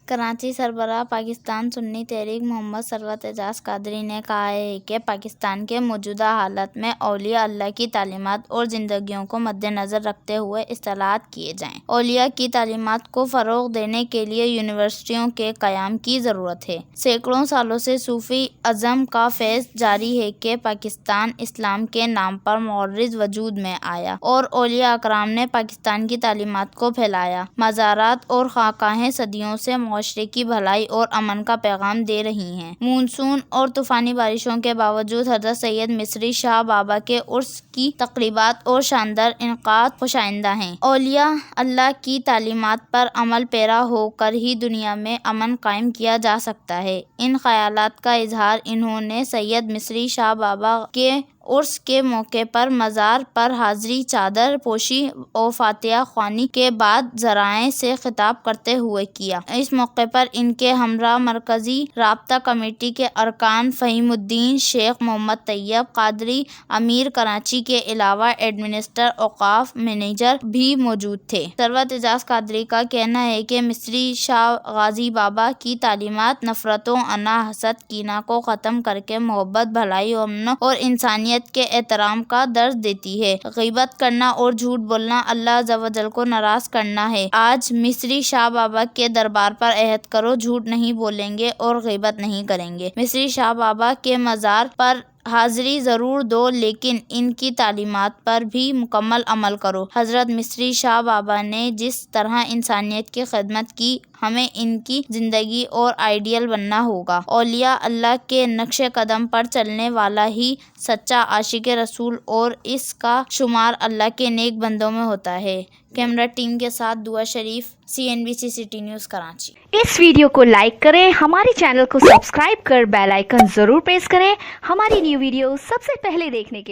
کراچی سربراہ پاکستان سنی تحریک محمد ثروت اعجاز قادری نے کہا ہے کہ پاکستان کے موجودہ حالات میں اولیاء اللہ کی تعلیمات اور زندگیوں کو مد نظر رکھتے ہوئے اصلاحات کیے جائیں۔ اولیاء کی تعلیمات کو فروغ دینے کے لیے یونیورسٹیوں کے قیام کی ضرورت ہے۔ سینکڑوں سالوں سے صوفی ازم کا فیض جاری ہے کہ پاکستان اسلام کے نام پر معرض وجود میں آیا اور اولیاء اکرام نے پاکستان کی تعلیمات کو پھیلایا۔ مزارات اور خانقاہیں صدیوں سے معاشرے کی بھلائی اور امن کا پیغام دے رہی ہیں۔ مونسون اور طوفانی بارشوں کے باوجود حضرت سید مصری شاہ بابا کے عرس کی تقریبات اور شاندار انعقاد خوشائندہ ہیں۔ اولیاء اللہ کی تعلیمات پر عمل پیرا ہو کر ہی دنیا میں امن قائم کیا جا سکتا ہے۔ ان خیالات کا اظہار انہوں نے سید مصری شاہ بابا کے عرس کے موقع پر مزار پر حاضری چادر پوشی و فاتحہ خوانی کے بعد ذرائع سے خطاب کرتے ہوئے کیا۔ اس موقع پر ان کے ہمراہ مرکزی رابطہ کمیٹی کے ارکان فہیم الدین شیخ محمد طیب قادری امیر کراچی کے علاوہ ایڈمنسٹر اوقاف منیجر بھی موجود تھے۔ ثروت اعجاز قادری کا کہنا ہے کہ مصری شاہ غازی بابا کی تعلیمات نفرت و انا حسد کینہ کو ختم کر کے محبت بھلائی امن اور انسانیت کے احترام کا درس دیتی ہے۔ غیبت کرنا اور جھوٹ بولنا اللہ عز و جل کو ناراض کرنا ہے۔ آج مصری شاہ بابا کے دربار پر عہد کرو جھوٹ نہیں بولیں گے اور غیبت نہیں کریں گے۔ مصری شاہ بابا کے مزار پر حاضری ضرور دو لیکن ان کی تعلیمات پر بھی مکمل عمل کرو۔ حضرت مصری شاہ بابا نے جس طرح انسانیت کی خدمت کی ہمیں ان کی زندگی اور آئیڈیل بننا ہوگا۔ اولیاء اللہ کے نقش قدم پر چلنے والا ہی سچا عاشق رسول اور اس کا شمار اللہ کے نیک بندوں میں ہوتا ہے۔ کیمرہ ٹیم کے ساتھ دعا شریف، CNBC سٹی نیوز کراچی۔ اس ویڈیو کو لائک کریں، ہمارے چینل کو سبسکرائب کر بیل آئیکن ضرور پریس کریں ہماری نیو ویڈیو سب سے پہلے دیکھنے کے لیے۔